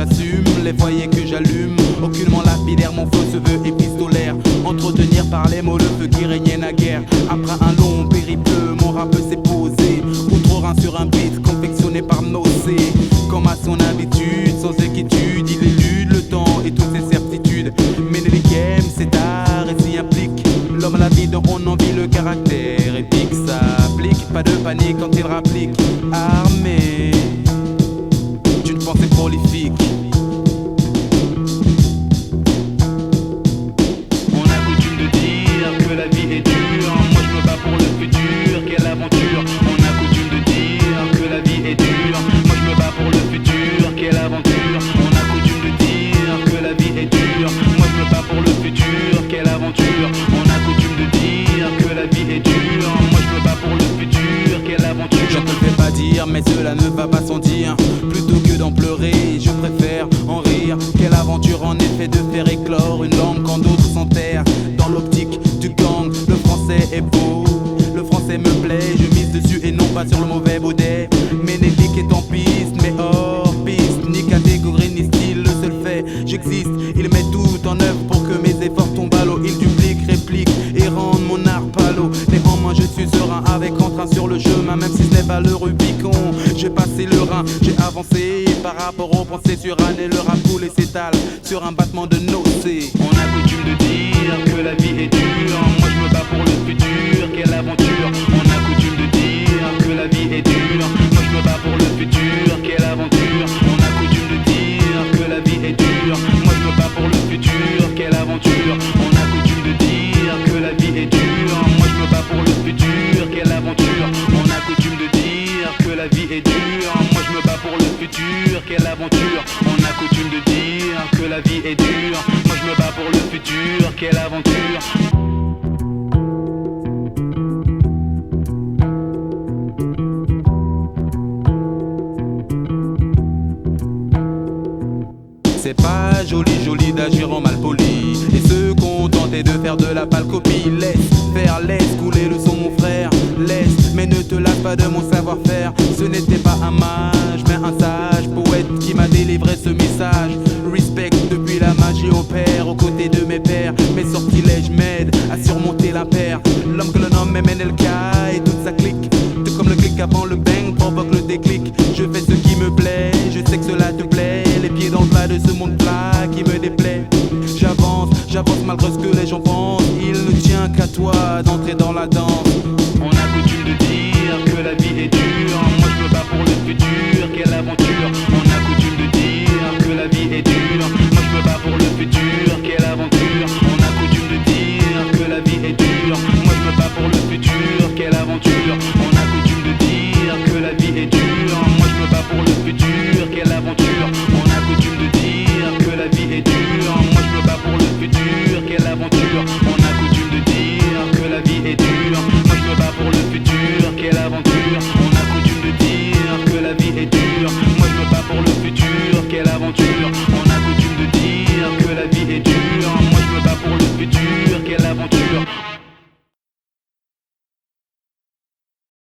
j'assume, les foyers que j'allume. Aucunement lapidaire, mon feu se veut épistolaire. Entretenir par les mots le feu qui régnait naguère. Après un long périple, mon rap s'est posé. Outre rein sur un beat confectionné par Nocé. Comme à son habitude, sans inquiétude, il élude le temps et toutes ses certitudes. Ménélique aime cet art et s'y implique. L'homme à la vie dont on envie le caractère épique s'applique. Pas de panique quand il rapplique. Armé d'une pensée prolifique. On a coutume de dire que la vie est dure. Moi je me bats pour le futur, quelle aventure. On a coutume de dire que la vie est dure. Moi je me bats pour le futur, quelle aventure. On a coutume de dire que la vie est dure. Moi je me bats pour le futur, quelle aventure. On a coutume de dire que la vie est dure. Moi je me bats pour le futur, quelle aventure. Je ne te le fais pas dire, mais cela ne va pas sans dire. Plutôt que d'en pleurer, je préfère en rire. Quelle aventure en effet de faire éclore une langue quand d'autres s'enterrent. Dans l'optique du gang, le français est beau. Le français me plaît, je mise dessus et non pas sur le mauvais baudet. Ménélique est en piste, mais hors piste. Ni catégorie ni style, le seul fait, j'existe. Il met tout en œuvre pour que mes efforts tombent à l'eau. Il duplique, réplique et rend mon art palo. Néanmoins je suis serein avec entrain sur le chemin. Même si ce n'est pas le Rubicon, j'ai passé le Rhin. J'ai avancé par rapport aux pensées surannées. Le rap coule et s'étale sur un battement de nocées. On a coutume de dire que la vie est dure. Moi je me bats pour le futur, quelle aventure. On a coutume de dire que la vie est dure. Moi je me bats pour le futur, quelle aventure. On a coutume de dire que la vie est dure. Moi je me bats pour le futur, quelle aventure. On a coutume de dire que la vie est dure. Moi je me bats pour le futur, quelle aventure. On a coutume de dire que la vie est dure. Moi je me bats pour le futur, quelle aventure. On a coutume de dire que la vie est dure. Moi je me bats pour le futur, quelle aventure. C'est pas joli, joli d'agir en mal poli et se contenter de faire de la pâle copie. Laisse faire, laisse couler le son mon frère. Laisse, mais ne te lasse pas de mon savoir-faire. Ce n'était pas un mage, mais un sage poète qui m'a délivré ce message. Respect depuis la magie opère aux côtés de mes pères. Mes sortilèges m'aident à surmonter l'impair. L'homme que l'on nomme MNLK et toute sa clique. Tout comme le clic avant le bang provoque le déclic. Je fais ce qui me plaît, je sais que cela te plaît. Les pieds dans le plat de ce monde plat qui me déplaît. J'avance, j'avance malgré ce que les gens pensent. Il ne tient qu'à toi d'entrer dans la danse.